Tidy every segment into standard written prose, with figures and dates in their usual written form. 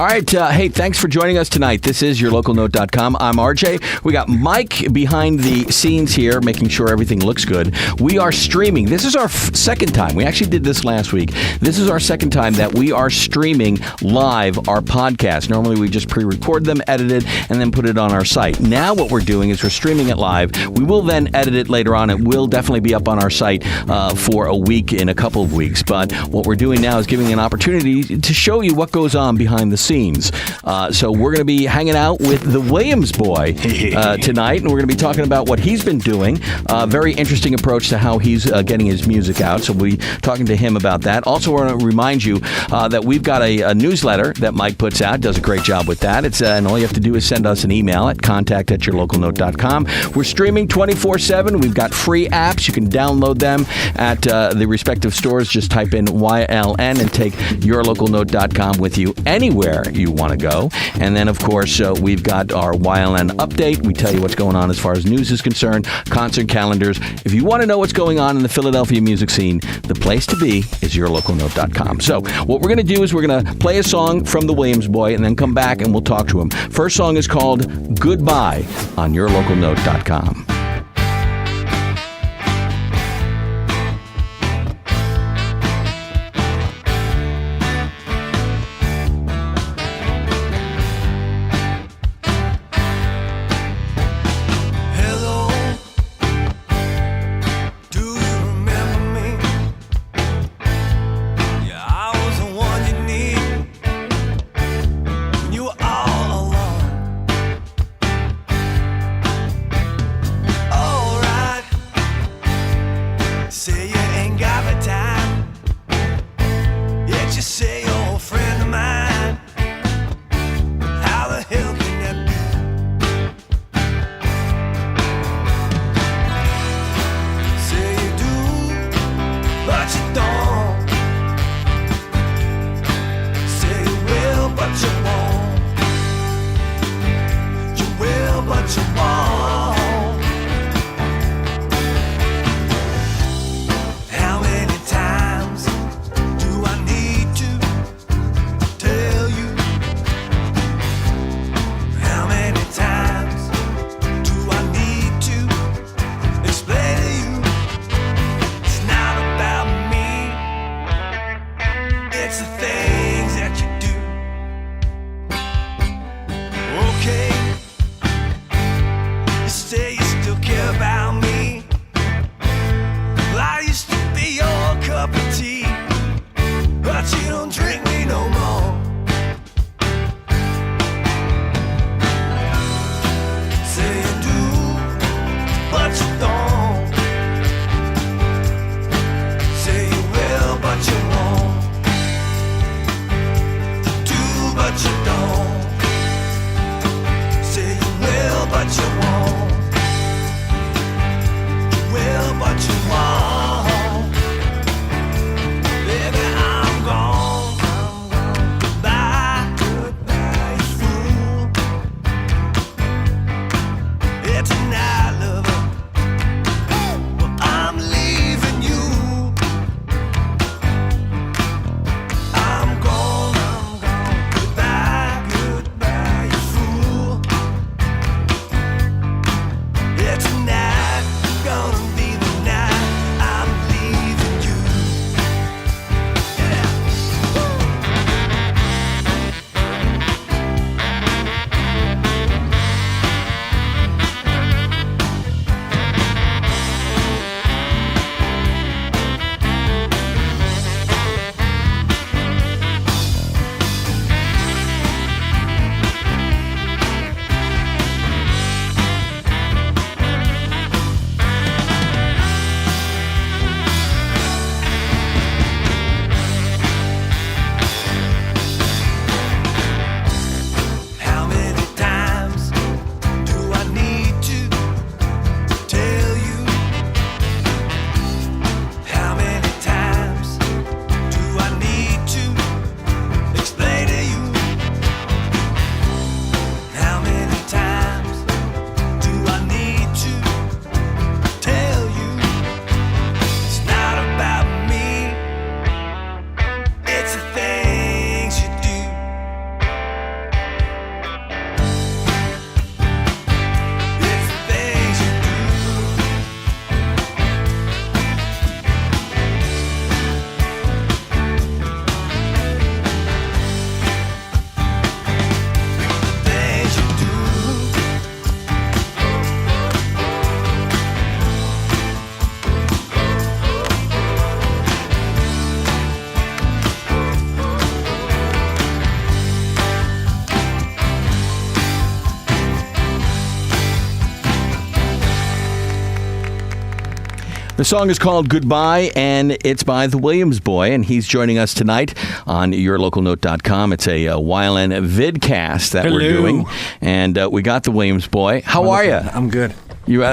All right. Hey, thanks for joining us tonight. This is yourlocalnote.com. I'm RJ. We got Mike behind the scenes here, making sure everything looks good. We are streaming. This is our second time. We actually did this last week. This is our second time that we are streaming live our podcast. Normally, we just pre-record them, edit it, and then put it on our site. Now, what we're doing is we're streaming it live. We will then edit it later on. It will definitely be up on our site for a week in a couple of weeks. But what we're doing now is giving an opportunity to show you what goes on behind the scenes. So we're going to be hanging out with the Williamsboy tonight, and we're going to be talking about what he's been doing. Very interesting approach to how he's getting his music out. So we'll be talking to him about that. Also, I want to remind you that we've got a newsletter that Mike puts out. Does a great job with that. And all you have to do is send us an email at contact@yourlocalnote.com. We're streaming 24/7. We've got free apps. You can download them at the respective stores. Just type in YLN and take yourlocalnote.com with you anywhere you want to go. And then, of course, we've got our YLN update. We tell you what's going on as far as news is concerned, concert calendars. If you want to know what's going on in the Philadelphia music scene, the place to be is yourlocalnote.com. So what we're going to do is we're going to play a song from the Williamsboy and then come back and we'll talk to him. First song is called Goodbye on yourlocalnote.com. The song is called Goodbye, and it's by the Williamsboy, and he's joining us tonight on yourlocalnote.com. It's a YLN Vidcast that we're doing, and we got the Williamsboy. How are you? I'm good. You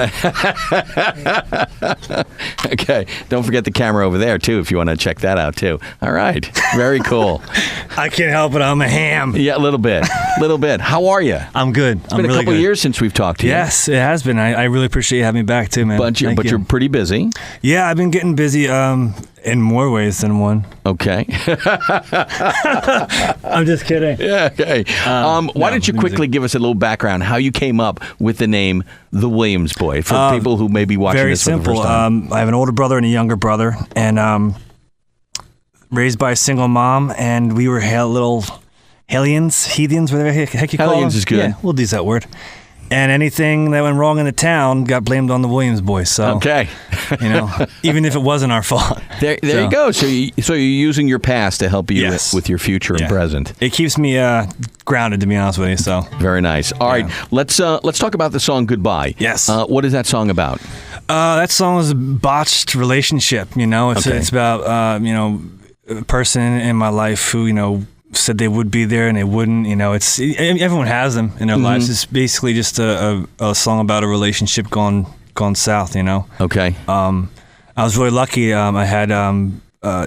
Okay. Don't forget the camera over there, too, if you want to check that out, too. All right. Very cool. I can't help it. I'm a ham. Yeah, a little bit. How are you? I'm good. It's been a couple years since we've talked to you. Yes, it has been. I really appreciate you having me back, too, man. But you're pretty busy. Yeah, I've been getting busy in more ways than one. Okay. I'm just kidding. Yeah, okay. Why don't you quickly give us a little background, how you came up with the name The Williamsboy, for people who may be watching this for the first time? Very simple. I have an older brother and a younger brother, and raised by a single mom, and we were little heathens, whatever the heck you call them. Hellions is good. Yeah, we'll use that word. And anything that went wrong in the town got blamed on the Williamsboy. So, okay. Even if it wasn't our fault. There you go. So you're using your past to help you with your future and present. It keeps me grounded, to be honest with you. So very nice. All right, let's talk about the song Goodbye. Yes. What is that song about? That song is a botched relationship. It's about a person in my life who said they would be there and they wouldn't. Everyone has them in their lives. It's basically just a song about a relationship gone south. Okay. I was really lucky. I had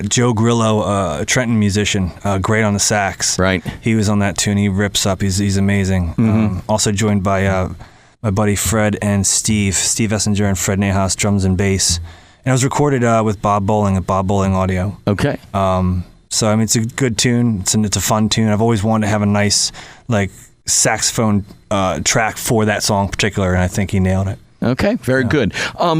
Joe Grillo, a Trenton musician, great on the sax. Right. He was on that tune. He rips up. He's amazing. Also joined by my buddy Fred and Steve Essinger and Fred Nahaus, drums and bass. And it was recorded with Bob Bowling at Bob Bowling Audio. Okay. So it's a good tune. It's a fun tune. I've always wanted to have a nice saxophone track for that song in particular, and I think he nailed it. Okay, very good.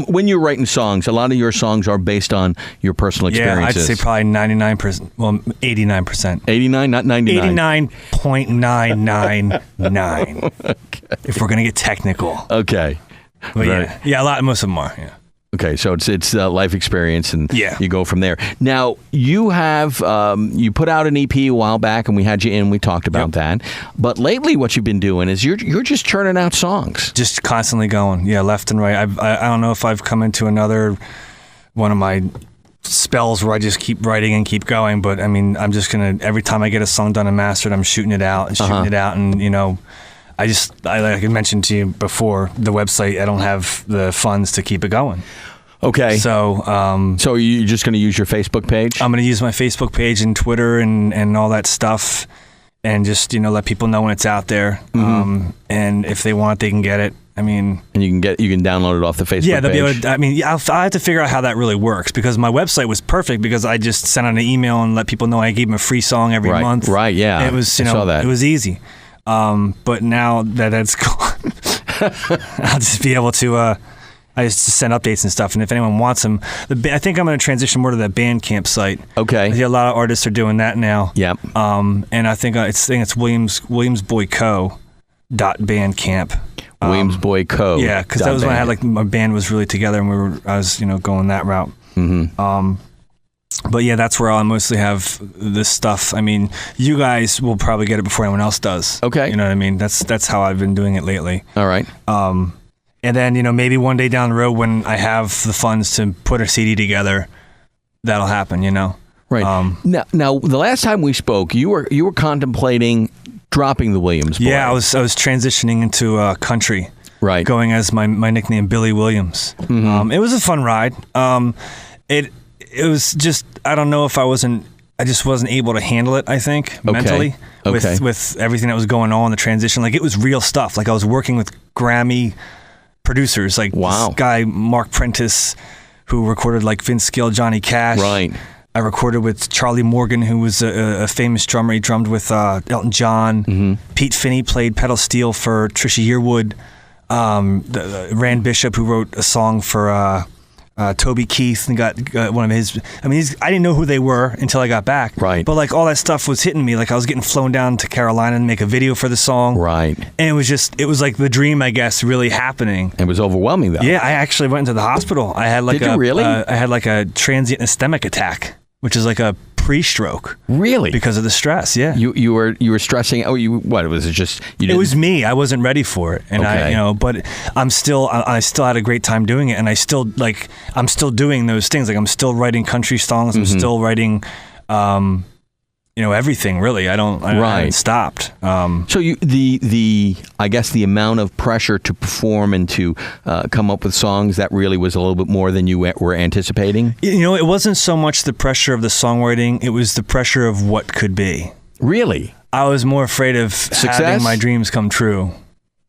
When you're writing songs, a lot of your songs are based on your personal experiences. Yeah, I'd say probably 99%. Well, 89%. 89, not 99. 89.999. Okay. If we're gonna get technical. Okay. But most of them are. Yeah. Okay, so it's life experience, and you go from there. Now, you have you put out an EP a while back, and we had you in. We talked about that. But lately, what you've been doing is you're just churning out songs, just constantly going, left and right. I don't know if I've come into another one of my spells where I just keep writing and keep going. But I'm just gonna, every time I get a song done and mastered, I'm shooting it out, and like I mentioned to you before, the website, I don't have the funds to keep it going. Okay. So so you're just going to use your Facebook page? I'm going to use my Facebook page and Twitter and all that stuff, and just let people know when it's out there. And if they want, they can get it. And you can download it off the Facebook page. Yeah, they'll be able to, I'll have to figure out how that really works, because my website was perfect because I just sent out an email and let people know I gave them a free song every month. Right. Yeah. It was I saw that. It was easy. But now that that's gone, I'll just be able to. I just send updates and stuff, and if anyone wants them, I think I'm going to transition more to that Bandcamp site. Okay. I see a lot of artists are doing that now. Yep. And I think it's Williamsboyco.bandcamp. Williamsboy Co. Yeah, because that was when I had my band was really together, and I was going that route. But yeah, that's where I'll mostly have this stuff. You guys will probably get it before anyone else does. Okay. You know what I mean? That's how I've been doing it lately. All right. And then, maybe one day down the road when I have the funds to put a CD together, that'll happen, Right. Now, the last time we spoke, you were contemplating dropping the Williamsboy. Yeah, I was transitioning into country. Right. Going as my nickname, Billy Williams. It was a fun ride. It was just, I don't know if I just wasn't able to handle it, I think, mentally, with everything that was going on, the transition. It was real stuff. I was working with Grammy producers, this guy, Mark Prentice, who recorded Vince Gill, Johnny Cash. Right. I recorded with Charlie Morgan, who was a famous drummer. He drummed with Elton John. Pete Finney played pedal steel for Trisha Yearwood. Rand Bishop, who wrote a song for Toby Keith, and got one of his. I didn't know who they were until I got back. Right. But all that stuff was hitting me. I was getting flown down to Carolina to make a video for the song. Right. And it was the dream, I guess, really happening. It was overwhelming, though. Yeah, I actually went into the hospital. I had Did you really? I had a transient ischemic attack, which is a pre-stroke. Really? Because of the stress. Yeah. You were stressing. Oh, what was it? Just you didn't... It was me. I wasn't ready for it, and okay. but I still had a great time doing it, and I'm still doing those things. Like I'm still writing country songs. I'm still writing. Everything really. I haven't stopped. So I guess the amount of pressure to perform and to come up with songs, that really was a little bit more than you were anticipating? It wasn't so much the pressure of the songwriting, it was the pressure of what could be. Really? I was more afraid of having my dreams come true.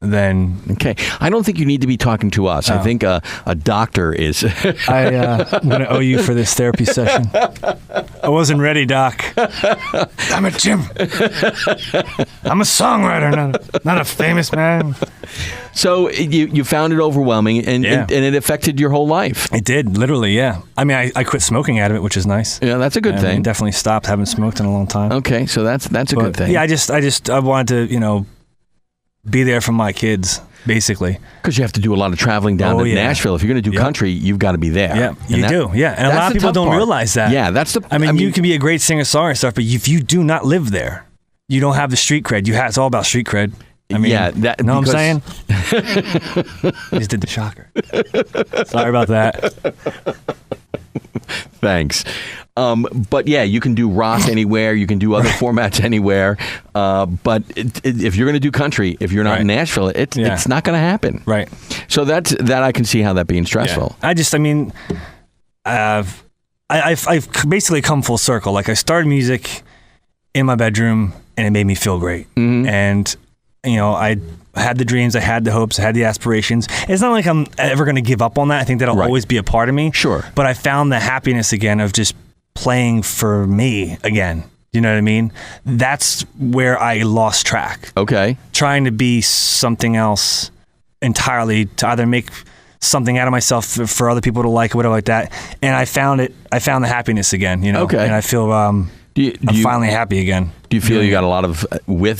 Then okay, I don't think you need to be talking to us. I think a doctor is. I'm going to owe you for this therapy session. I wasn't ready, Doc. Damn it, Jim. I'm a songwriter, not a famous man. So you found it overwhelming, and it affected your whole life. It did, literally, yeah. I mean, I quit smoking out of it, which is nice. Yeah, that's a good thing. I definitely stopped. Haven't smoked in a long time. Okay, so that's a good thing. Yeah, I wanted to, be there for my kids, basically. Because you have to do a lot of traveling down to Nashville. If you're going to do country, you've got to be there. Yeah, you do. Yeah, and a lot of people don't realize that. Yeah, that's the... I mean, you can be a great singer-songwriter stuff, but if you do not live there, you don't have the street cred. It's all about street cred. I mean, what I'm saying? I just did the shocker. Sorry about that. Thanks. But yeah, you can do rock anywhere. You can do other formats anywhere. But if you're going to do country, if you're not in Nashville, it's not going to happen. Right. So that I can see how that being stressful. Yeah. I've basically come full circle. Like I started music in my bedroom, and it made me feel great. Mm-hmm. And I had the dreams, I had the hopes, I had the aspirations. It's not like I'm ever going to give up on that. I think that'll always be a part of me. Sure. But I found the happiness again of just playing for me again. You know what I mean? That's where I lost track. Okay. Trying to be something else entirely, to either make something out of myself for other people to like or whatever like that. And I found the happiness again, Okay. And I feel I'm finally happy again. Do you feel you got a lot of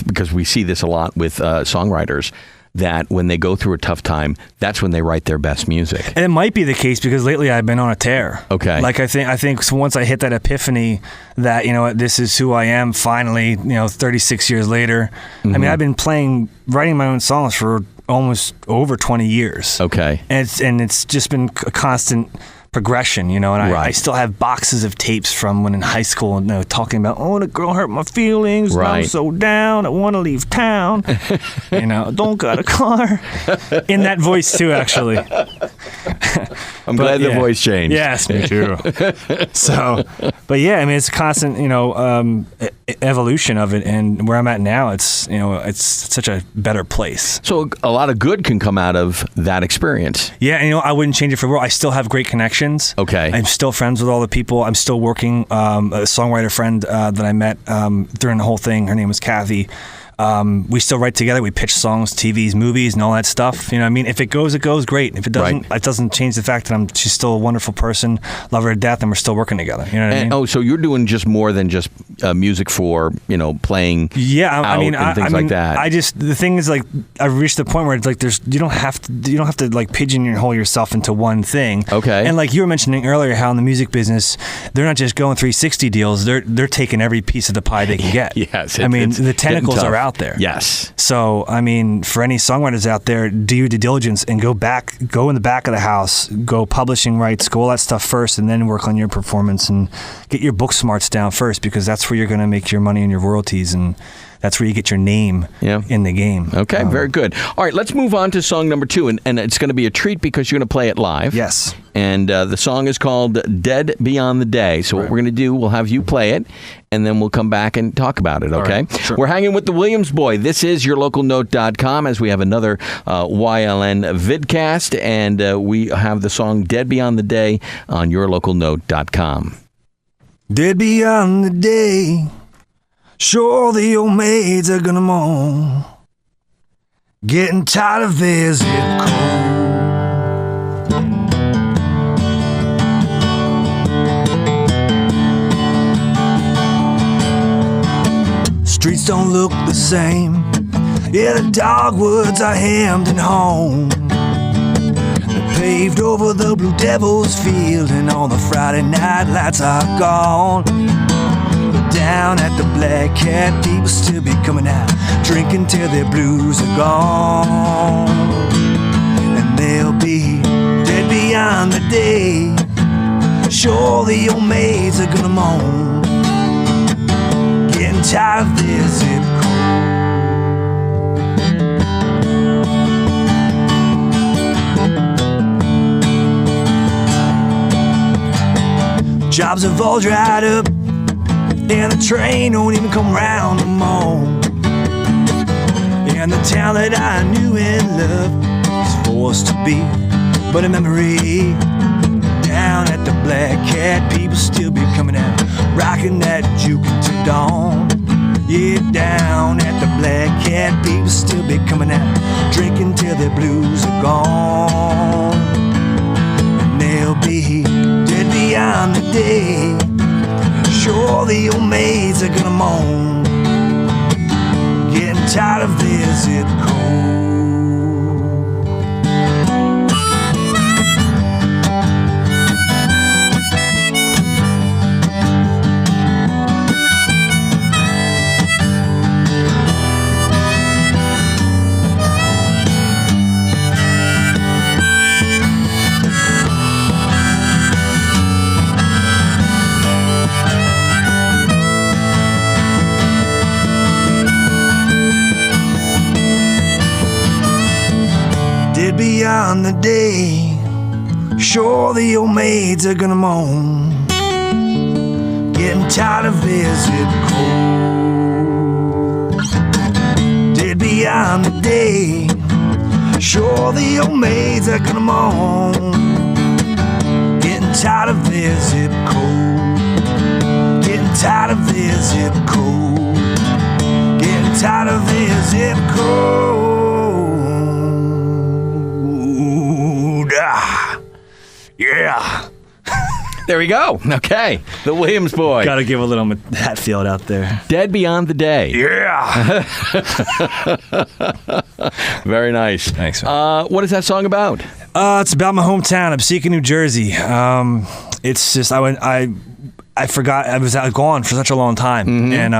because we see this a lot with songwriters, that when they go through a tough time, that's when they write their best music? And it might be the case because lately I've been on a tear. Okay. Like I think once I hit that epiphany that, this is who I am finally, 36 years later. Mm-hmm. I mean, I've been writing my own songs for almost over 20 years. Okay. And it's just been a constant progression, and I still have boxes of tapes from when in high school, talking about, the girl hurt my feelings, and I'm so down, I want to leave town, don't got a car, in that voice too, actually. I'm glad the voice changed. Yes, me too. So, but yeah, I mean, it's a constant, evolution of it, and where I'm at now, it's such a better place. So a lot of good can come out of that experience. Yeah, and I wouldn't change it for the world. I still have great connections. Okay. I'm still friends with all the people. I'm still working. A songwriter friend that I met during the whole thing, her name was Kathy. We still write together. We pitch songs, TVs, movies, and all that stuff. You know what I mean? If it goes, it goes great. If it doesn't, it doesn't change the fact that she's still a wonderful person, love her to death, and we're still working together. You know what I mean? Oh, so you're doing just more than just music for, playing and things like that. The thing is, like, I've reached the point where it's like you don't have to like pigeonhole yourself into one thing. Okay. And like you were mentioning earlier, how in the music business, they're not just going 360 deals. They're taking every piece of the pie they can get. Yes. The tentacles are out there. Yes. So, I mean, for any songwriters out there, do your due diligence and go in the back of the house, go publishing rights, go all that stuff first, and then work on your performance and get your book smarts down first, because that's where you're going to make your money and your royalties, and that's where you get your name in the game. Okay, very good. All right, let's move on to song number 2, and it's going to be a treat because you're going to play it live. Yes. And the song is called Dead Beyond the Day. So what we're going to do, we'll have you play it, and then we'll come back and talk about it, okay? Right, sure. We're hanging with the Williamsboy. This is yourlocalnote.com, as we have another YLN Vidcast, and we have the song Dead Beyond the Day on yourlocalnote.com. Dead beyond the day, sure the old maids are gonna moan, getting tired of their zip code. Streets don't look the same, yeah, the dogwoods are hemmed and home. They're paved over the Blue Devils field, and all the Friday night lights are gone. Black Cat, people still be coming out, drinking till their blues are gone. And they'll be dead beyond the day. Sure, the old maids are gonna moan, getting tired of their zip code. Jobs have all dried up, and the train don't even come round no more. And the town that I knew and loved is forced to be but a memory. Down at the Black Cat, people still be coming out, rocking that juke until dawn. Yeah, down at the Black Cat, people still be coming out, drinking till their blues are gone. And they'll be dead beyond the day. Sure, the old maids are gonna moan, getting tired of their zip code. Beyond the day, sure, the old maids are gonna moan, getting tired of their zip code. Dead beyond the day, sure, the old maids are gonna moan, getting tired of their zip code. Getting tired of their zip code. Getting tired of their zip code. Yeah. There we go. Okay. The Williamsboy. Got to give a little Hatfield out there. Dead Beyond the Day. Yeah. Very nice. Thanks, man. What is that song about? It's about my hometown, Absecon, New Jersey. It's just, I forgot, I was gone for such a long time. Mm-hmm. And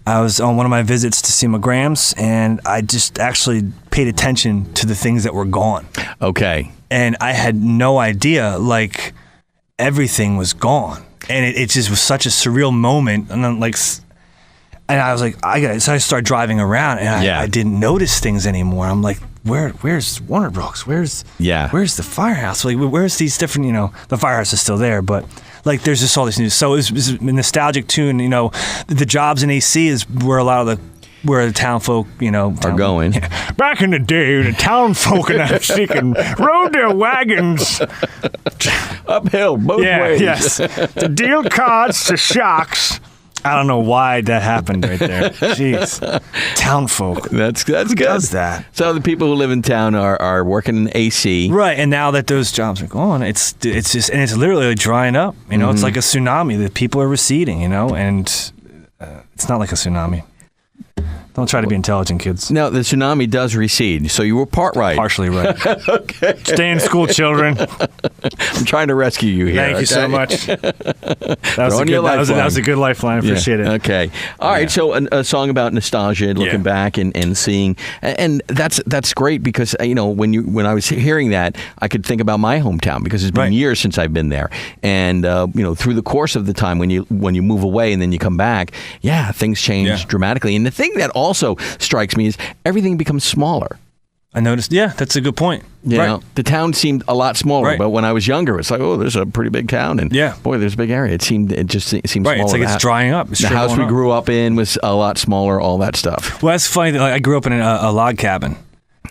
I was on one of my visits to see my Grams, and I just actually paid attention to the things that were gone. Okay. And I had no idea, like, everything was gone. And it just was such a surreal moment. And then, and I was like, so I started driving around, and I didn't notice things anymore. I'm like, where's Warner Brooks? Where's the firehouse? Like, where's these different, the firehouse is still there, but like, there's just all this news. So it was a nostalgic tune, the jobs in AC is where a lot of where the town folk, are going. Yeah. Back in the day, the town folk in Absecon rode their wagons uphill both ways. Yes, to deal cards to shocks. I don't know why that happened right there. Jeez, town folk. That's Who good. does that? So the people who live in town are working in AC, right? And now that those jobs are gone, it's just, and it's literally drying up. Mm-hmm. It's like a tsunami. The people are receding. And it's not like a tsunami. Don't try to be intelligent, kids. No, the tsunami does recede, so you were right. Partially right. Okay. Stay in school, children. I'm trying to rescue you here. Thank you so much. That was a good lifeline. Appreciate it. Okay. All right. So a song about nostalgia, looking back and seeing, and that's great because when I was hearing that, I could think about my hometown because it's been years since I've been there, and through the course of the time when you move away and then you come back, things change dramatically. And the thing that also strikes me is everything becomes smaller. I noticed. Yeah, that's a good point. The town seemed a lot smaller, but when I was younger, it's like, oh, there's a pretty big town, and boy, there's a big area. It just seems smaller. It's like it's drying up. The house we grew up in was a lot smaller. All that stuff. Well, that's funny. I grew up in a log cabin,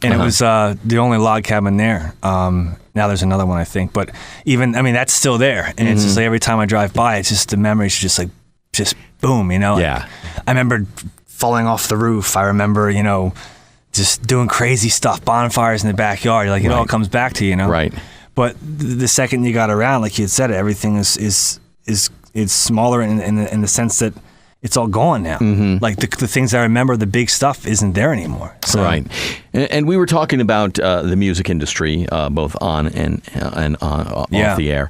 and it was the only log cabin there. Now there's another one, I think, but that's still there, and it's just like every time I drive by, it's just the memories just boom. I remember falling off the roof. I remember, just doing crazy stuff, bonfires in the backyard. Like, it all comes back to you, Right. But the second you got around, like you had said, everything is smaller in the sense that it's all gone now. Mm-hmm. Like the things I remember, the big stuff isn't there anymore. So. Right. And we were talking about the music industry, both on and off the air.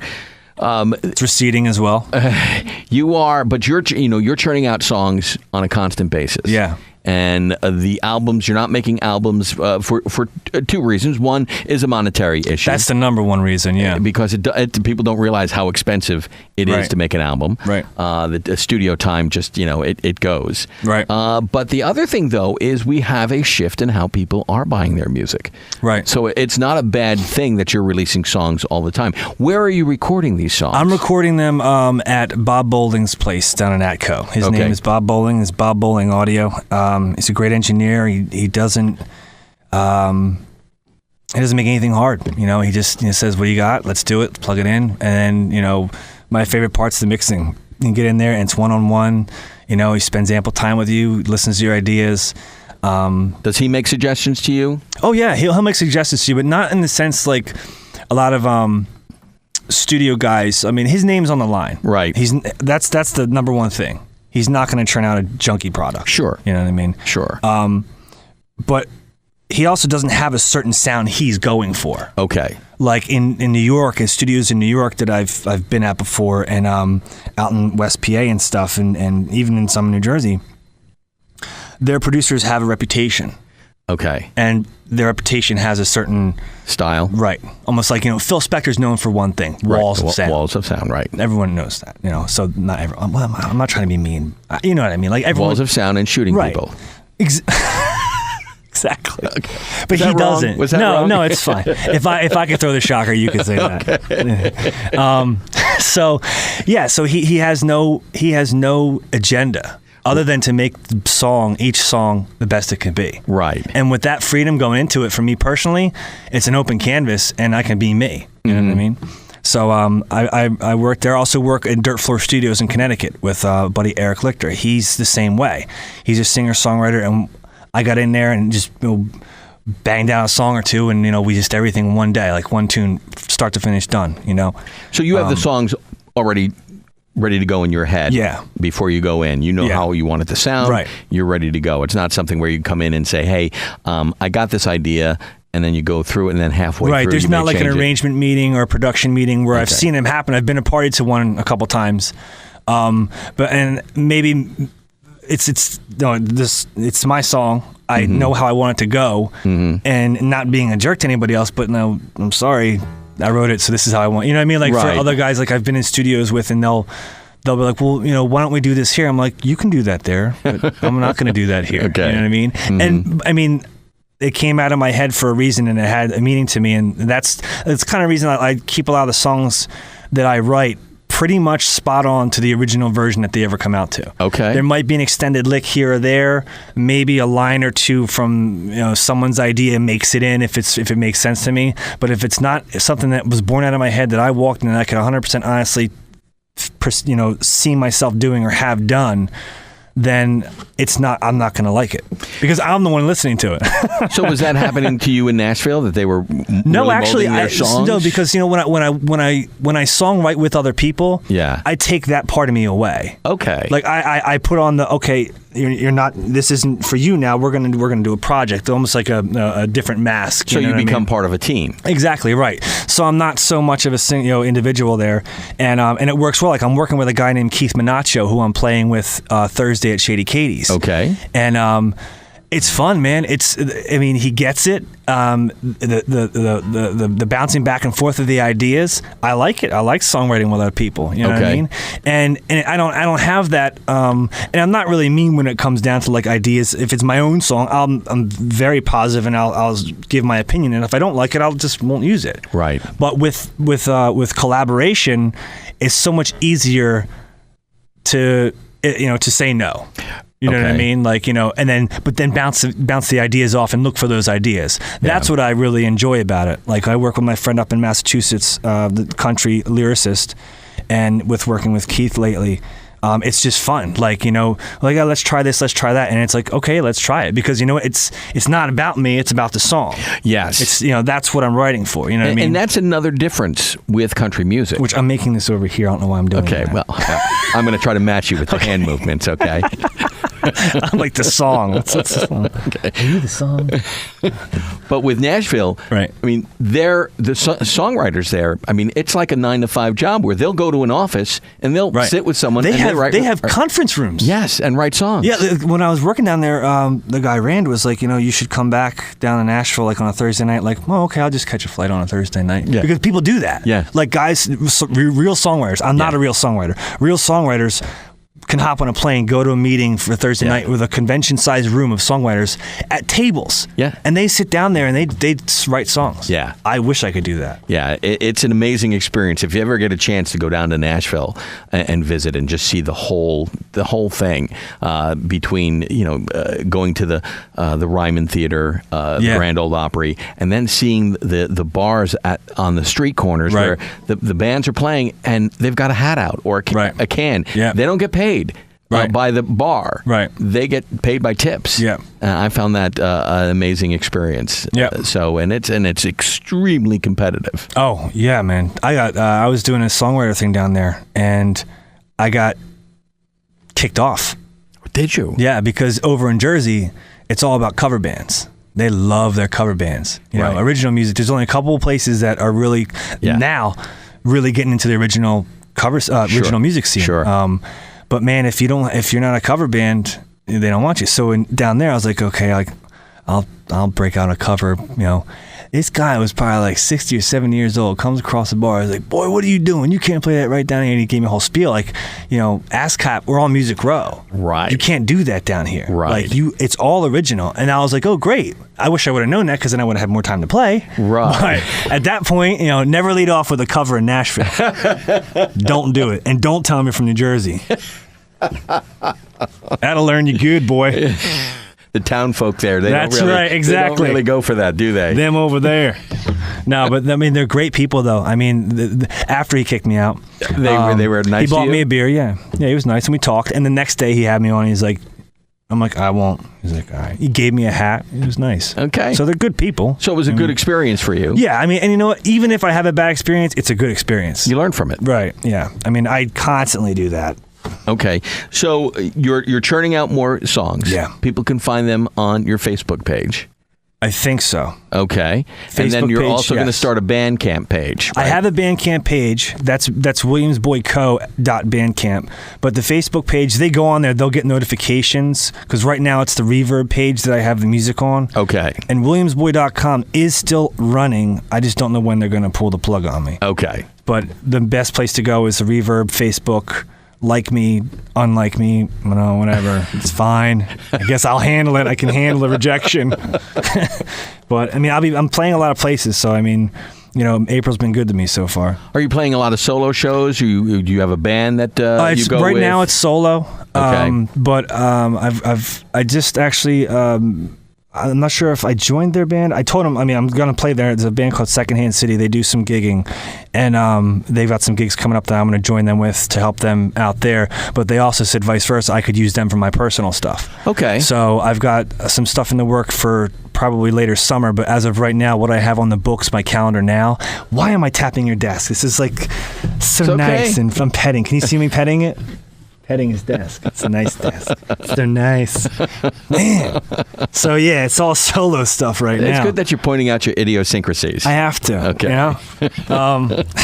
It's receding as well. You are, but you're churning out songs on a constant basis. Yeah. And the albums, you're not making albums for two reasons. One is a monetary issue. That's the number one reason, yeah. Because people don't realize how expensive it is to make an album. Right. The studio time just, it goes. Right. But the other thing, though, is we have a shift in how people are buying their music. Right. So it's not a bad thing that you're releasing songs all the time. Where are you recording these songs? I'm recording them at Bob Bowling's place down in Atco. His name is Bob Bowling. It's Bob Bowling Audio. He's a great engineer. He doesn't make anything hard. He just says, "What do you got? Let's do it. Let's plug it in." And then my favorite part's the mixing. You can get in there and it's one-on-one. He spends ample time with you, listens to your ideas. Does he make suggestions to you? Oh yeah, he'll make suggestions to you, but not in the sense like a lot of studio guys. I mean, his name's on the line. Right. That's the number one thing. He's not going to turn out a junky product. Sure. You know what I mean? Sure. But he also doesn't have a certain sound he's going for. Okay. Like in New York, in studios in New York that I've been at before, and out in West PA and stuff, and even in some in New Jersey, their producers have a reputation. Okay. And their reputation has a certain style. Right. Almost like, Phil Spector's known for one thing, walls of sound. Walls of sound, right. Everyone knows that, so not everyone. Well, I'm not trying to be mean. You know what I mean? Like everyone. Walls of sound and shooting people. Exactly. Okay. But he doesn't. Was that wrong? No, it's fine. If I could throw the shocker, you could say that. So he has no agenda other than to make each song the best it can be. Right. And with that freedom going into it, for me personally, it's an open canvas, and I can be me. You know what I mean? So I work there. I also work in Dirt Floor Studios in Connecticut with buddy Eric Lichter. He's the same way. He's a singer-songwriter, and I got in there and just banged out a song or two, and we just everything in one day, like one tune, start to finish, done. So you have the songs already ready to go in your head. Yeah. Before you go in, how you want it to sound. Right. You're ready to go. It's not something where you come in and say, "Hey, I got this idea." And then you go through it, and then halfway through, there's not like an arrangement meeting or a production meeting where I've seen them happen. I've been a party to one a couple times, but maybe it's my song. I know how I want it to go, and not being a jerk to anybody else. But no, I'm sorry, I wrote it, so this is how I want. You know what I mean? Like for other guys, like I've been in studios with, and they'll be like, well, why don't we do this here? I'm like, you can do that there, but I'm not going to do that here. Okay. You know what I mean? And I mean, it came out of my head for a reason, and it had a meaning to me, and that's kind of reason I keep a lot of the songs that I write pretty much spot on to the original version that they ever come out to. Okay. There might be an extended lick here or there, maybe a line or two from someone's idea makes it in if it makes sense to me. But if it's not something that was born out of my head that I walked in and I could 100% honestly, see myself doing or have done, then I'm not going to like it because I'm the one listening to it. So was that happening to you in Nashville, that they were no, actually, their songs? No, because when I songwrite with other people, I take that part of me away. Okay, like I put on the you're not. This isn't for you now. We're gonna do a project, almost like a different mask. So you become part of a team. Exactly right. So I'm not so much of a individual there, and it works well. Like I'm working with a guy named Keith Minaccio, who I'm playing with Thursday at Shady Katie's. Okay, and it's fun, man. He gets it. The bouncing back and forth of the ideas. I like it. I like songwriting with other people. You know what I mean? And I don't have that. And I'm not really mean when it comes down to like ideas. If it's my own song, I'm very positive and I'll give my opinion. And if I don't like it, I'll just won't use it. Right. But with collaboration, it's so much easier to say no. You know what I mean? Like, and then bounce the ideas off and look for those ideas. That's what I really enjoy about it. Like I work with my friend up in Massachusetts, the country lyricist, and with working with Keith lately, it's just fun. Like, let's try this, let's try that. And it's like, okay, let's try it. Because, it's not about me, it's about the song. Yes. It's, that's what I'm writing for. You know what I mean? And that's another difference with country music. Which I'm making this over here. I don't know why I'm doing that. Okay, well, I'm going to try to match you with the hand movements, okay? I'm like the song. What's the song? Okay. Are you the song? But with Nashville, right. I mean, they're the songwriters there. I mean, it's like a 9-to-5 job where they'll go to an office and they'll sit with someone. They and have conference rooms. Yes, and write songs. Yeah, when I was working down there, the guy Rand was like, you should come back down to Nashville like on a Thursday night. Like, well, okay, I'll just catch a flight on a Thursday night. Yeah. Because people do that. Yeah. Like guys, real songwriters. I'm not a real songwriter. Real songwriters can hop on a plane, go to a meeting for Thursday night with a convention-sized room of songwriters at tables. Yeah. And they sit down there and they write songs. Yeah. I wish I could do that. Yeah, it's an amazing experience. If you ever get a chance to go down to Nashville and visit and just see the whole thing, between going to the Ryman Theater, the Grand Ole Opry, and then seeing the bars on the street corners where the bands are playing and they've got a hat out or a can. Yeah. They don't get paid. By the bar. Right. They get paid by tips. Yeah. I found that an amazing experience. Yeah. And it's extremely competitive. Oh, yeah, man. I was doing a songwriter thing down there and I got kicked off. Did you? Yeah, because over in Jersey, it's all about cover bands. They love their cover bands. You know, original music. There's only a couple of places that are really now really getting into the original covers, original music scene. Sure. But man, if you're not a cover band, they don't want you. So down there, I was like, okay, I'll break out a cover. This guy was probably like 60 or 70 years old. Comes across the bar. I was like, boy, what are you doing? You can't play that right down here. And he gave me a whole spiel, like, ASCAP, we're on Music Row. Right. You can't do that down here. Right. Like it's all original. And I was like, oh, great. I wish I would have known that because then I would have had more time to play. Right. But at that point, never lead off with a cover in Nashville. Don't do it. And don't tell me you're from New Jersey. That'll learn you good, boy. The town folk there, That's right, exactly. They don't really go for that, do they? Them over there. No, but I mean, they're great people, though. I mean, after he kicked me out, they were nice. He bought me a beer. Yeah, he was nice, and we talked. And the next day, he had me on. He's like, I'm like, I won't. He's like, all right. He gave me a hat. It was nice. Okay. So they're good people. So it was a good experience for you. Yeah, I mean, and you know what? Even if I have a bad experience, it's a good experience. You learn from it. Right. Yeah. I mean, I constantly do that. Okay, so you're churning out more songs. Yeah. People can find them on your Facebook page. I think so. Okay. Facebook and then you're page, also going to start a Bandcamp page, right? I have a Bandcamp page. That's williamsboyco.bandcamp. But the Facebook page, they go on there, they'll get notifications, because right now it's the Reverb page that I have the music on. Okay. And williamsboy.com is still running. I just don't know when they're going to pull the plug on me. Okay. But the best place to go is the Reverb Facebook. Like me, unlike me, whatever. It's fine. I guess I'll handle it. I can handle the rejection. But I mean, I'm playing a lot of places, so I mean, April's been good to me so far. Are you playing a lot of solo shows? Do you have a band that you go with? Right now, it's solo. Okay. But I just actually. I'm not sure if I joined their band. I told them, I'm going to play there. There's a band called Secondhand City. They do some gigging, and they've got some gigs coming up that I'm going to join them with to help them out there. But they also said vice versa. I could use them for my personal stuff. Okay. So I've got some stuff in the work for probably later summer, but as of right now, what I have on the books, my calendar now, why am I tapping your desk? This is like so nice, and I'm petting. Can you see me petting it? Petting his desk. It's a nice desk. They're nice. Man. So, yeah, it's all solo stuff right now. It's good that you're pointing out your idiosyncrasies. I have to. Okay.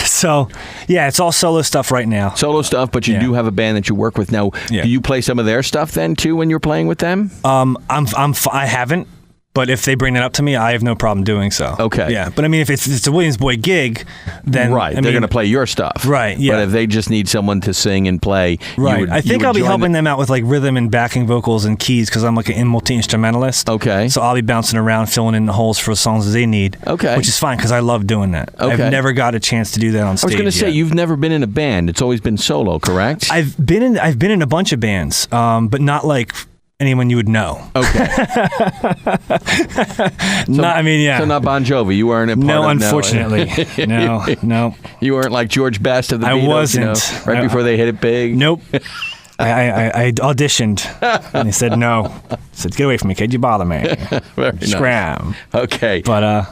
So, yeah, it's all solo stuff right now. Solo stuff, but you do have a band that you work with now. Do you play some of their stuff then, too, when you're playing with them? I haven't. But if they bring that up to me, I have no problem doing so. Okay. Yeah. But I mean, if it's a Williamsboy gig, then they're going to play your stuff. Right. Yeah. But if they just need someone to sing and play, I think I'll be helping them out with like rhythm and backing vocals and keys because I'm like a multi-instrumentalist. Okay. So I'll be bouncing around, filling in the holes for songs that they need. Okay. Which is fine because I love doing that. Okay. I've never got a chance to do that on stage. I was going to say you've never been in a band; it's always been solo, correct? I've been in a bunch of bands, but not like anyone you would know. Okay. So not Bon Jovi. You weren't a part No, of unfortunately. No. You weren't like George Best of the Beatles. I wasn't. Right before they hit it big. Nope. I auditioned and they said no. I said, get away from me, kid. You bother me. Very Scram. Nice. Okay. But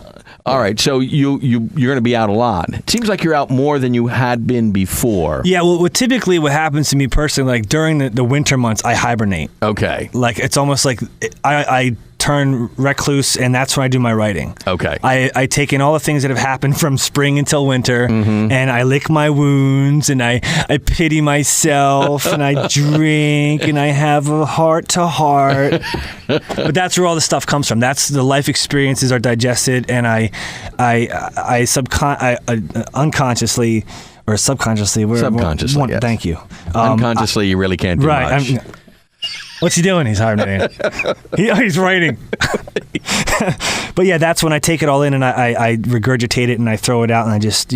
All right, so you're going to be out a lot. It seems like you're out more than you had been before. Yeah, well, typically what happens to me personally, like during the winter months, I hibernate. Okay. Like it's almost like I turn recluse, and that's when I do my writing. Okay. I take in all the things that have happened from spring until winter, Mm-hmm. and I lick my wounds, and I pity myself, and I drink, and I have a heart-to-heart. But that's where all the stuff comes from. That's the life experiences are digested, and I unconsciously or subconsciously. Subconsciously, yes. Thank you. Unconsciously, you really can't do much. What's he doing? He's hibernating. He's writing. But yeah, that's when I take it all in and I regurgitate it and I throw it out, and I just,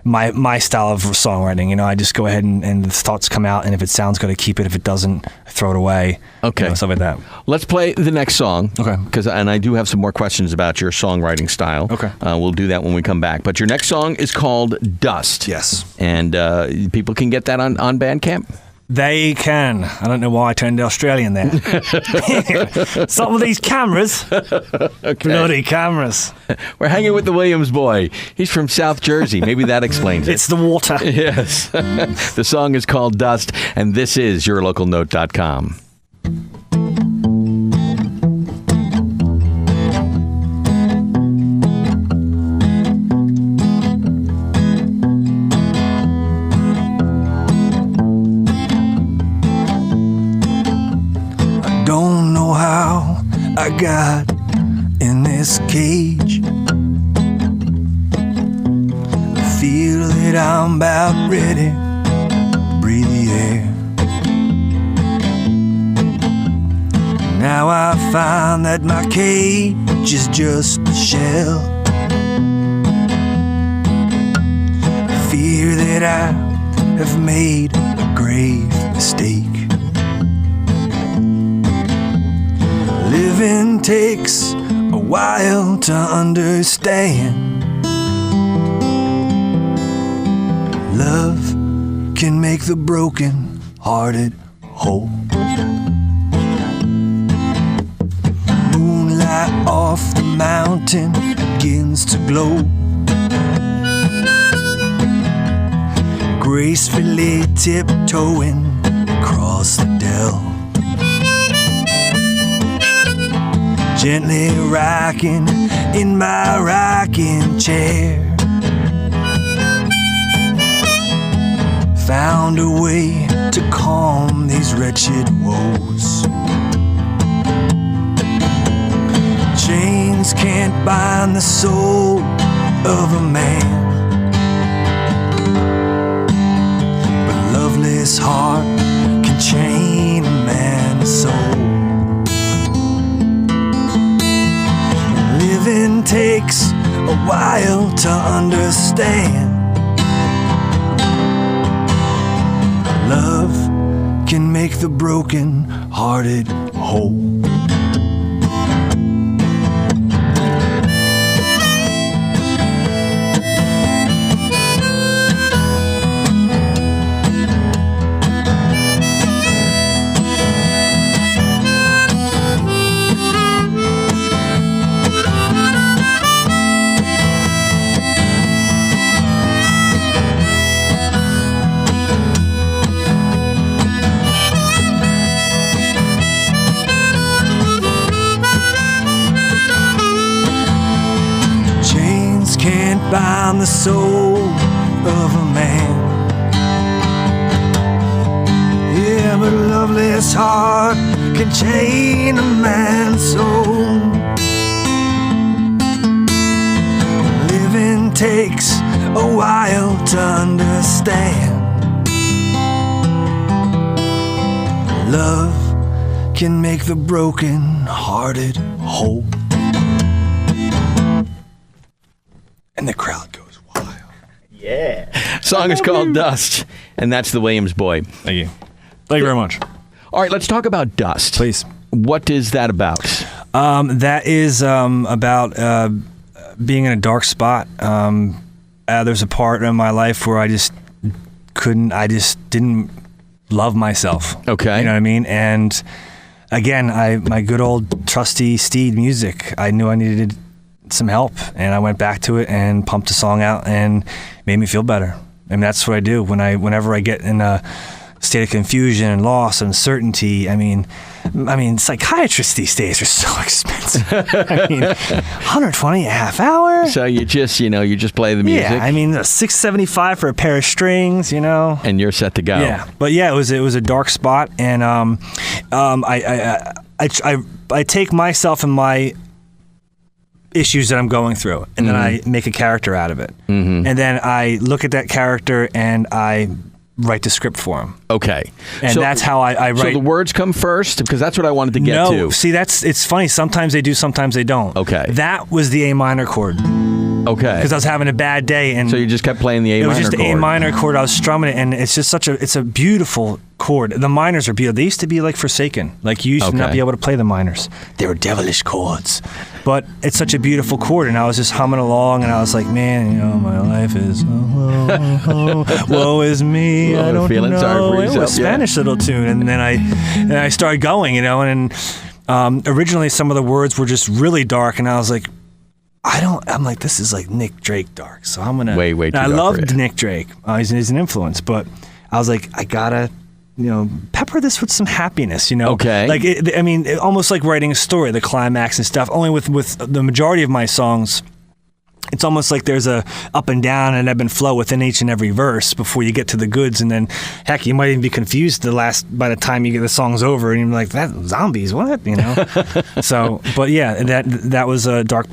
my style of songwriting, I just go ahead and the thoughts come out, and if it sounds good, I keep it. If it doesn't, I throw it away. Okay. Stuff like that. Let's play the next song. Okay. And I do have some more questions about your songwriting style. Okay. We'll do that when we come back. But your next song is called Dust. Yes. And people can get that on Bandcamp? They can. I don't know why I turned Australian there. Some of these cameras. Okay. Bloody cameras. We're hanging with the Williamsboy. He's from South Jersey. Maybe that explains it. It's the water. Yes. The song is called Dust, and this is yourlocalnote.com. I got in this cage. I feel that I'm about ready to breathe the air. Now I find that my cage is just a shell. I fear that I have made a grave mistake. Living takes a while to understand. Love can make the broken-hearted whole. Moonlight off the mountain begins to glow, gracefully tiptoeing across the dell. Gently rocking in my rocking chair. Found a way to calm these wretched woes. Chains can't bind the soul of a man, but loveless heart can chain a man's soul. Living takes a while to understand. Love can make the broken-hearted whole. Bind the soul of a man. Yeah, but a loveless heart can chain a man's soul. Living takes a while to understand. Love can make the broken-hearted whole. And the crowd goes wild. Yeah. Song is called Dust, and that's the Williamsboy. Thank you. Thank you very much. All right, let's talk about Dust. Please. What is that about? That is about being in a dark spot. There's a part in my life where I just didn't love myself. Okay. You know what I mean? And again, my good old trusty Steed music, I knew I needed some help, and I went back to it and pumped the song out, and made me feel better. And that's what I do whenever I get in a state of confusion and loss, uncertainty. I mean, psychiatrists these days are so expensive. I mean, 120 a half hour. So you just play the music. Yeah, I mean, $675 for a pair of strings, and you're set to go. Yeah, but yeah, it was a dark spot, and I take myself and my issues that I'm going through, and then I make a character out of it, and then I look at that character and I write the script for him. Okay. And that's how I write. So the words come first? Because that's what I wanted to get to. No, see, it's funny. Sometimes they do, sometimes they don't. Okay. That was the A minor chord. Okay. Because I was having a bad day, and so you just kept playing the A minor chord. It was just the A minor chord. I was strumming it, and it's just it's a beautiful chord. The minors are beautiful. They used to be like forsaken. Like you used to not be able to play the minors. They were devilish chords. But it's such a beautiful chord, and I was just humming along, and I was like, man, my life is woe is me. I don't feeling know. Sorry for yourself. It was a Spanish little tune, and then I started going, and originally some of the words were just really dark, and I was like, I'm like, this is like Nick Drake dark, so I'm gonna way too dark. I loved Nick Drake. He's an influence, but I was like, I gotta pepper this with some happiness, Okay. Like, almost like writing a story, the climax and stuff. Only with the majority of my songs, it's almost like there's a up and down and ebb and flow within each and every verse before you get to the goods, and then heck, you might even be confused by the time you get the song's over, and you're like, that zombies, what? So, but yeah, that was a dark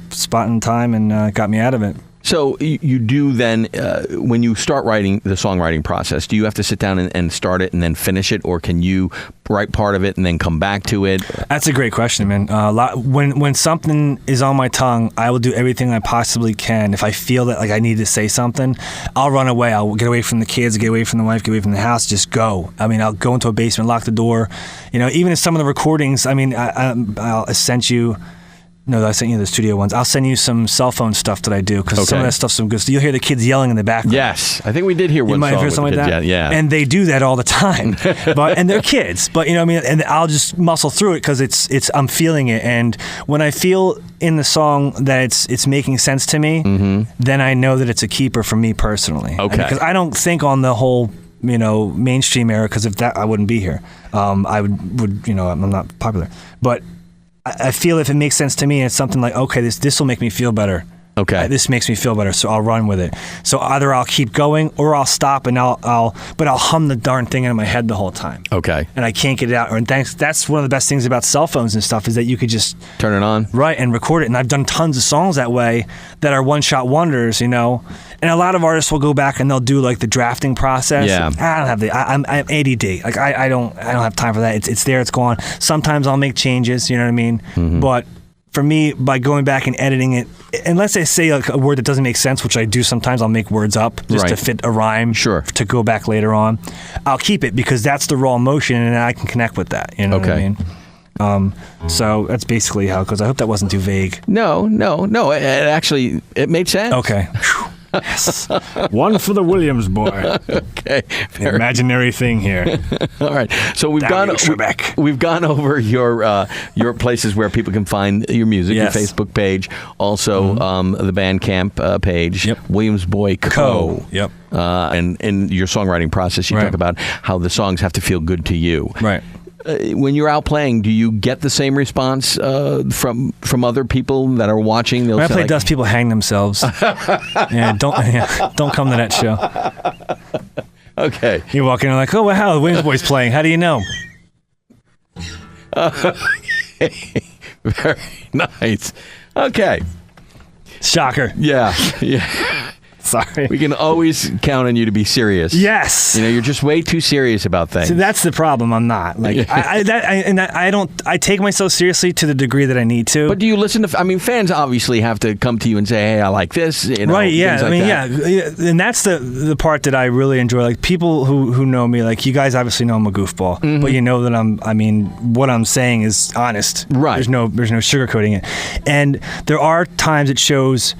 spot in time, and got me out of it. So you do then, when you start writing the songwriting process, do you have to sit down and start it and then finish it, or can you write part of it and then come back to it? That's a great question, man. When something is on my tongue, I will do everything I possibly can. If I feel that like I need to say something, I'll run away. I'll get away from the kids, get away from the wife, get away from the house, just go. I'll go into a basement, lock the door. Even in some of the recordings, I sent you... No, I sent you the studio ones. I'll send you some cell phone stuff that I do, because some of that stuff's some good. So you'll hear the kids yelling in the background. Yes, I think we did hear one song with the kids. Yeah. And they do that all the time, and they're kids. But and I'll just muscle through it because I'm feeling it. And when I feel in the song that it's making sense to me, then I know that it's a keeper for me personally. Okay. Because I don't think on the whole mainstream era, because if that I wouldn't be here. I would I'm not popular, but I feel if it makes sense to me, it's something like, okay, this will make me feel better. Okay. This makes me feel better, so I'll run with it. So either I'll keep going or I'll stop, and I'll hum the darn thing in my head the whole time. Okay. And I can't get it out. And that's one of the best things about cell phones and stuff, is that you could just turn it on, right, and record it. And I've done tons of songs that way that are one-shot wonders, And a lot of artists will go back and they'll do like the drafting process. Yeah. I don't have I'm ADD. Like I don't have time for that. It's there. It's gone. Sometimes I'll make changes. You know what I mean? Mm-hmm. But for me, by going back and editing it, unless I say like a word that doesn't make sense, which I do sometimes, I'll make words up just to fit a rhyme. Sure. To go back later on, I'll keep it because that's the raw emotion, and I can connect with that. You know what I mean? So that's basically how it goes. I hope that wasn't too vague. No. It actually made sense. Okay. Yes. One for the Williamsboy. Okay. Imaginary thing here. All right. So we've gone over your places where people can find your music, your Facebook page, also the Bandcamp page, Williamsboy Co. Yep. And in your songwriting process, you talk about how the songs have to feel good to you. Right. When you're out playing, do you get the same response from other people that are watching? When I play Dust, people hang themselves. Don't come to that show. Okay. You walk in and like, oh wow, the Williamsboy's playing. How do you know? Very nice. Okay. Shocker. Yeah. Sorry. We can always count on you to be serious. Yes. You're just way too serious about things. See, that's the problem. I'm not. Like I take myself seriously to the degree that I need to. But do you listen to? Fans obviously have to come to you and say, "Hey, I like this." Right? Yeah. And that's the part that I really enjoy. Like people who know me, like you guys obviously know I'm a goofball, but you know that what I'm saying is honest. Right. There's no sugarcoating it. And there are times it shows.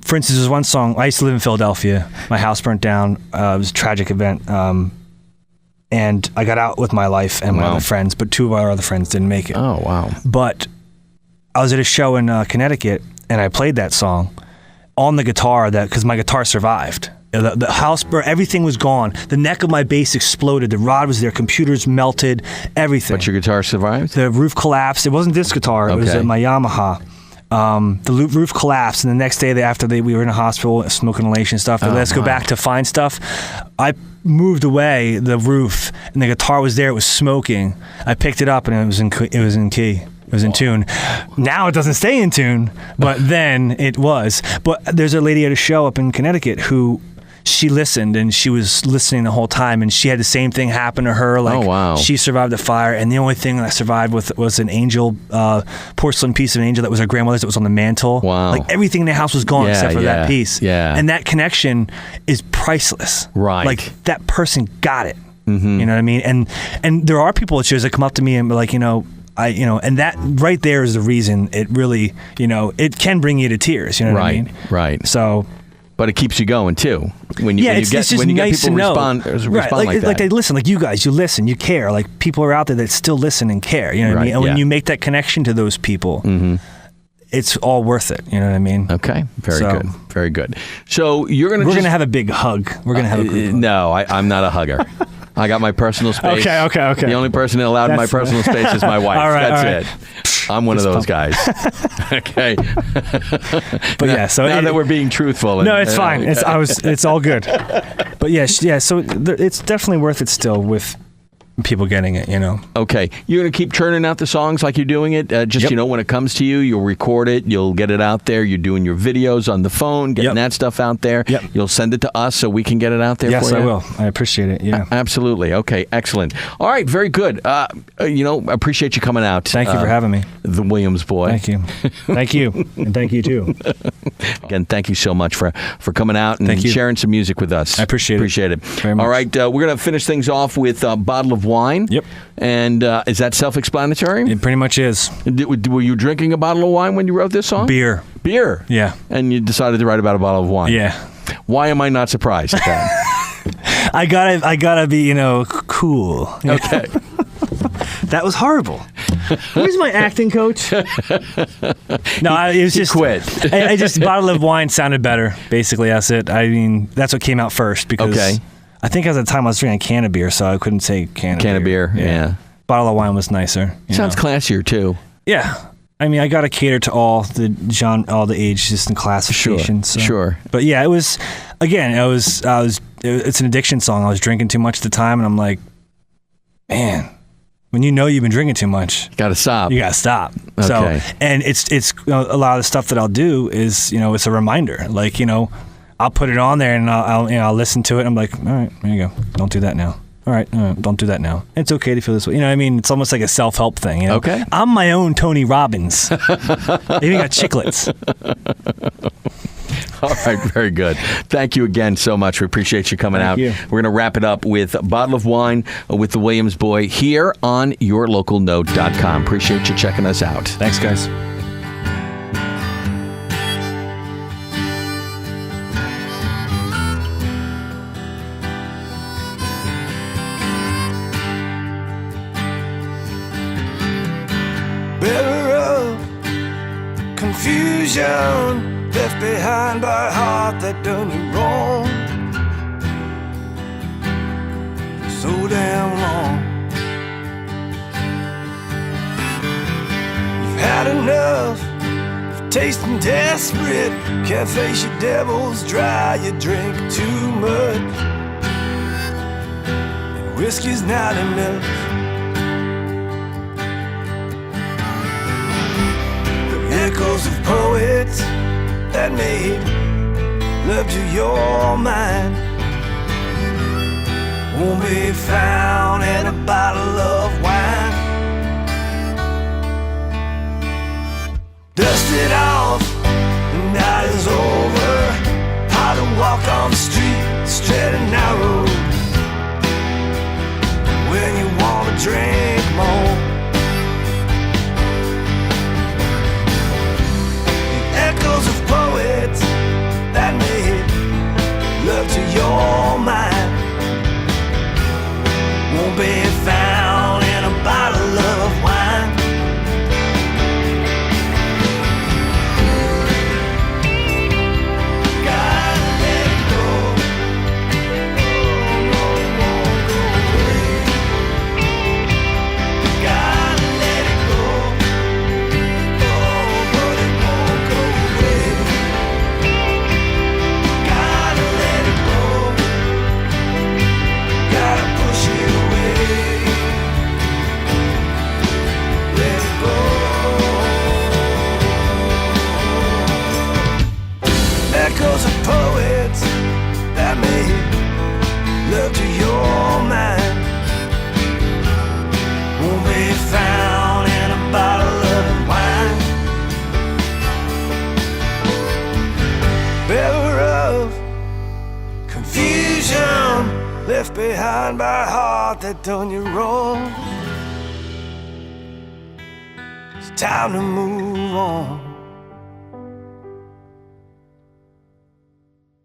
For instance, there's one song. I used to live in Philadelphia. My house burnt down. It was a tragic event. And I got out with my life and my other friends, but two of our other friends didn't make it. Oh, wow. But I was at a show in Connecticut, and I played that song on the guitar because my guitar survived. The house burned, everything was gone. The neck of my bass exploded. The rod was there. Computers melted. Everything. But your guitar survived? The roof collapsed. It wasn't this guitar. It was my Yamaha. The roof collapsed, and the next day after we were in a hospital, smoke inhalation stuff. They let us go back to find stuff. I moved away the roof, and the guitar was there. It was smoking. I picked it up, and it was in key. It was in tune. Now it doesn't stay in tune, but then it was. But there's a lady at a show up in Connecticut who she listened, and she was listening the whole time, and she had the same thing happen to her. Like, she survived the fire, and the only thing that survived was an angel, porcelain piece of an angel that was her grandmother's that was on the mantle. Wow. Like, everything in the house was gone except for that piece. Yeah. And that connection is priceless. Right. Like, that person got it. Mm-hmm. You know what I mean? And there are people at shows that come up to me and be like, and that right there is the reason it really, it can bring you to tears. You know what I mean? Right. So. But it keeps you going too. When you get nice people respond like that. Like they listen, like you guys, you listen, you care. Like people are out there that still listen and care. You know what I mean? And when you make that connection to those people, it's all worth it. You know what I mean? Okay, very good. So we're gonna have a big hug. We're gonna have a group hug. No, I'm not a hugger. I got my personal space. Okay. The only person allowed in my personal space is my wife. That's it. I'm one of those guys. Okay. But so now that we're being truthful. No, it's fine. It's all good. But so it's definitely worth it still with people getting it, Okay. You're going to keep churning out the songs like you're doing it? When it comes to you, you'll record it, you'll get it out there, you're doing your videos on the phone, getting that stuff out there. Yep. You'll send it to us so we can get it out there for you? Yes, I will. I appreciate it, yeah. Absolutely. Okay, excellent. All right, very good. Appreciate you coming out. Thank you for having me. The Williamsboy. Thank you. Thank you. And thank you, too. Again, thank you so much for coming out and sharing some music with us. I appreciate it. Very much. All right, we're going to finish things off with a bottle of wine. Yep. And is that self-explanatory? It pretty much is. Were you drinking a bottle of wine when you wrote this song? Beer. Yeah. And you decided to write about a bottle of wine. Yeah. Why am I not surprised at that? I gotta be, cool. Okay. That was horrible. Where's my acting coach? No, it was just quit. I just bottle of wine sounded better. Basically, that's it. I mean, that's what came out first because I think at the time I was drinking a can of beer, so I couldn't say can of beer. Yeah. Bottle of wine was nicer. Sounds classier too. Yeah. I mean, I got to cater to all the ages and classifications. Sure. But yeah, it was. Again, it's an addiction song. I was drinking too much at the time, and I'm like, man. When you've been drinking too much, you gotta stop. Okay. So, and it's a lot of the stuff that I'll do is it's a reminder. Like I'll put it on there and I'll listen to it. And I'm like, all right, there you go. Don't do that now. All right, don't do that now. It's okay to feel this way. You know what I mean? It's almost like a self-help thing. Okay. I'm my own Tony Robbins. Even got chiclets. All right, very good. Thank you again so much. We appreciate you coming out. You. We're going to wrap it up with a bottle of wine with the Williamsboy here on yourlocalnote.com. Appreciate you checking us out. Thanks, guys. Bearer of confusion, left behind by a heart that done you wrong so damn long. You've had enough of tasting desperate. Can't face your devils dry, you drink too much, and whiskey's not enough. The echoes of poets that made love to your mind won't be found in a bottle of wine. Dust it off, the night is over. How to walk on the street, straight and narrow, when you want to drink more. Echoes of poets that made love to your mind won't be found in a left behind by a heart that done you wrong. It's time to move on.